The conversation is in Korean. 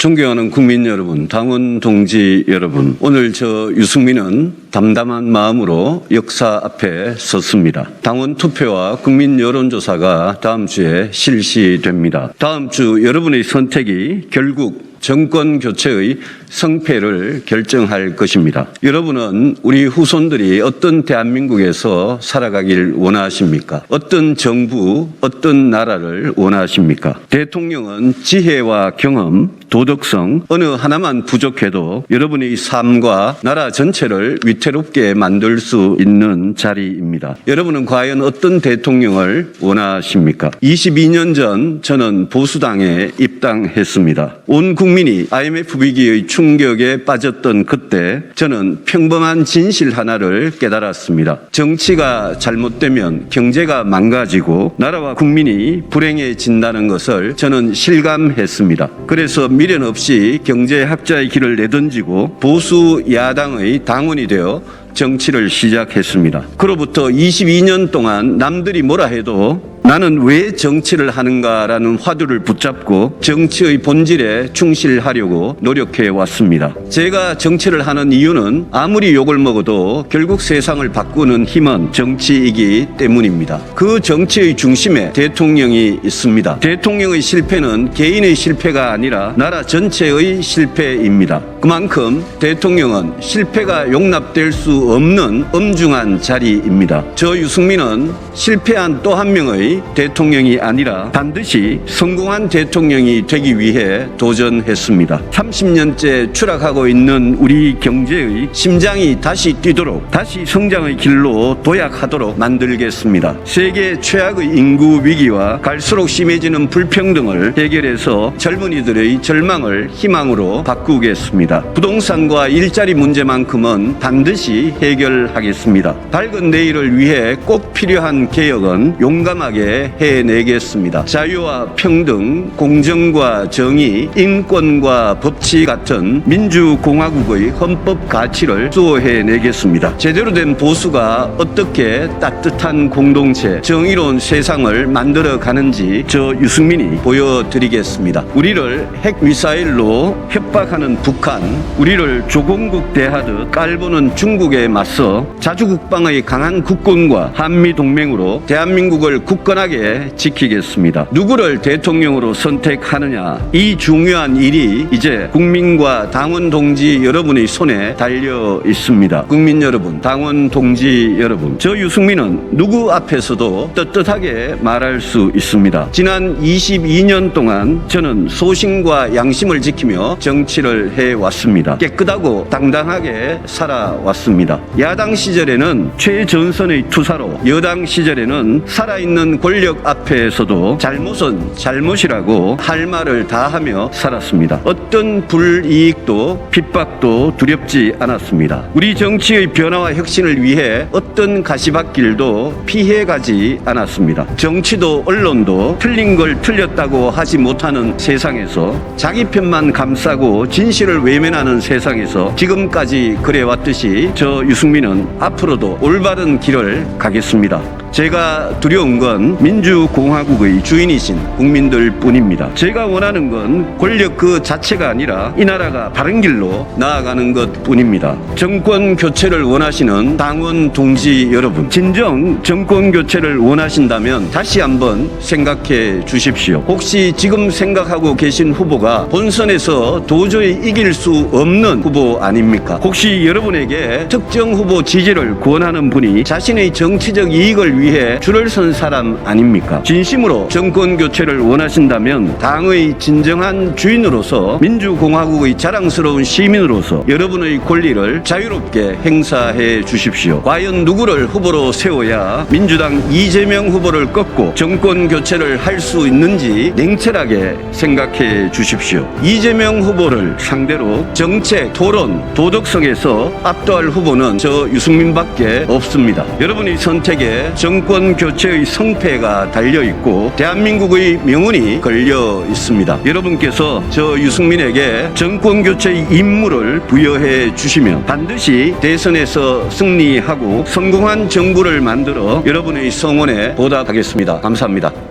존경하는 국민 여러분, 당원 동지 여러분, 오늘 저 유승민은 담담한 마음으로 역사 앞에 섰습니다. 당원 투표와 국민 여론조사가 다음 주에 실시됩니다. 다음 주 여러분의 선택이 결국 정권 교체의 성패를 결정할 것입니다. 여러분은 우리 후손들이 어떤 대한민국에서 살아가길 원하십니까? 어떤 정부, 어떤 나라를 원하십니까? 대통령은 지혜와 경험, 도덕성 어느 하나만 부족해도 여러분의 삶과 나라 전체를 위태롭게 만들 수 있는 자리입니다. 여러분은 과연 어떤 대통령을 원하십니까? 22년 전 저는 보수당에 입당했습니다. 온 국민이 IMF 위기의 충격에 빠졌던 그때 저는 평범한 진실 하나를 깨달았습니다. 정치가 잘못되면 경제가 망가지고 나라와 국민이 불행해진다는 것을 저는 실감했습니다. 그래서 미련 없이 경제학자의 길을 내던지고 보수 야당의 당원이 되어 정치를 시작했습니다. 그로부터 22년 동안 남들이 뭐라 해도 나는 왜 정치를 하는가라는 화두를 붙잡고 정치의 본질에 충실하려고 노력해 왔습니다. 제가 정치를 하는 이유는 아무리 욕을 먹어도 결국 세상을 바꾸는 힘은 정치이기 때문입니다. 그 정치의 중심에 대통령이 있습니다. 대통령의 실패는 개인의 실패가 아니라 나라 전체의 실패입니다. 그만큼 대통령은 실패가 용납될 수 없는 엄중한 자리입니다. 저 유승민은 실패한 또 한 명의 대통령이 아니라 반드시 성공한 대통령이 되기 위해 도전했습니다. 30년째 추락하고 있는 우리 경제의 심장이 다시 뛰도록, 다시 성장의 길로 도약하도록 만들겠습니다. 세계 최악의 인구 위기와 갈수록 심해지는 불평등을 해결해서 젊은이들의 절망을 희망으로 바꾸겠습니다. 부동산과 일자리 문제만큼은 반드시 해결하겠습니다. 밝은 내일을 위해 꼭 필요한 개혁은 용감하게 해내겠습니다. 자유와 평등, 공정과 정의, 인권과 법치 같은 민주공화국의 헌법 가치를 수호해내겠습니다. 제대로 된 보수가 어떻게 따뜻한 공동체, 정의로운 세상을 만들어 가는지 저 유승민이 보여드리겠습니다. 우리를 핵미사일로 협박하는 북한, 우리를 조공국 대하듯 깔보는 중국에 맞서 자주국방의 강한 국군과 한미동맹으로 대한민국을 굳건하게 지키겠습니다. 누구를 대통령으로 선택하느냐, 이 중요한 일이 이제 국민과 당원 동지 여러분의 손에 달려 있습니다. 국민 여러분, 당원 동지 여러분, 저 유승민은 누구 앞에서도 떳떳하게 말할 수 있습니다. 지난 22년 동안 저는 소신과 양심을 지키며 정치를 해왔습니다. 깨끗하고 당당하게 살아왔습니다. 야당 시절에는 최전선의 투사로, 여당 시절에는 살아있는 권력 앞에서도 잘못은 잘못이라고 할 말을 다 하며 살았습니다. 어떤 불이익도 핍박도 두렵지 않았습니다. 우리 정치의 변화와 혁신을 위해 어떤 가시밭길도 피해가지 않았습니다. 정치도 언론도 틀린 걸 틀렸다고 하지 못하는 세상에서 자기 편만 감싸고 진실을 외면하는 세상에서 지금까지 그래왔듯이 저 유승민은 앞으로도 올바른 길을 가겠습니다. 제가 두려운 건 민주공화국의 주인이신 국민들 뿐입니다. 제가 원하는 건 권력 그 자체가 아니라 이 나라가 바른 길로 나아가는 것 뿐입니다. 정권 교체를 원하시는 당원 동지 여러분, 진정 정권 교체를 원하신다면 다시 한번 생각해 주십시오. 혹시 지금 생각하고 계신 후보가 본선에서 도저히 이길 수 없는 후보 아닙니까? 혹시 여러분에게 특정 후보 지지를 권하는 분이 자신의 정치적 이익을 위해 줄을 선 사람 아닙니까? 진심으로 정권 교체를 원하신다면 당의 진정한 주인으로서, 민주공화국의 자랑스러운 시민으로서 여러분의 권리를 자유롭게 행사해 주십시오. 과연 누구를 후보로 세워야 민주당 이재명 후보를 꺾고 정권 교체를 할 수 있는지 냉철하게 생각해 주십시오. 이재명 후보를 상대로 정책, 토론, 도덕성에서 압도할 후보는 저 유승민밖에 없습니다. 여러분의 선택에 정권 교체의 성패가 달려있고 대한민국의 명운이 걸려 있습니다. 여러분께서 저 유승민에게 정권 교체의 임무를 부여해 주시면 반드시 대선에서 승리하고 성공한 정부를 만들어 여러분의 성원에 보답하겠습니다. 감사합니다.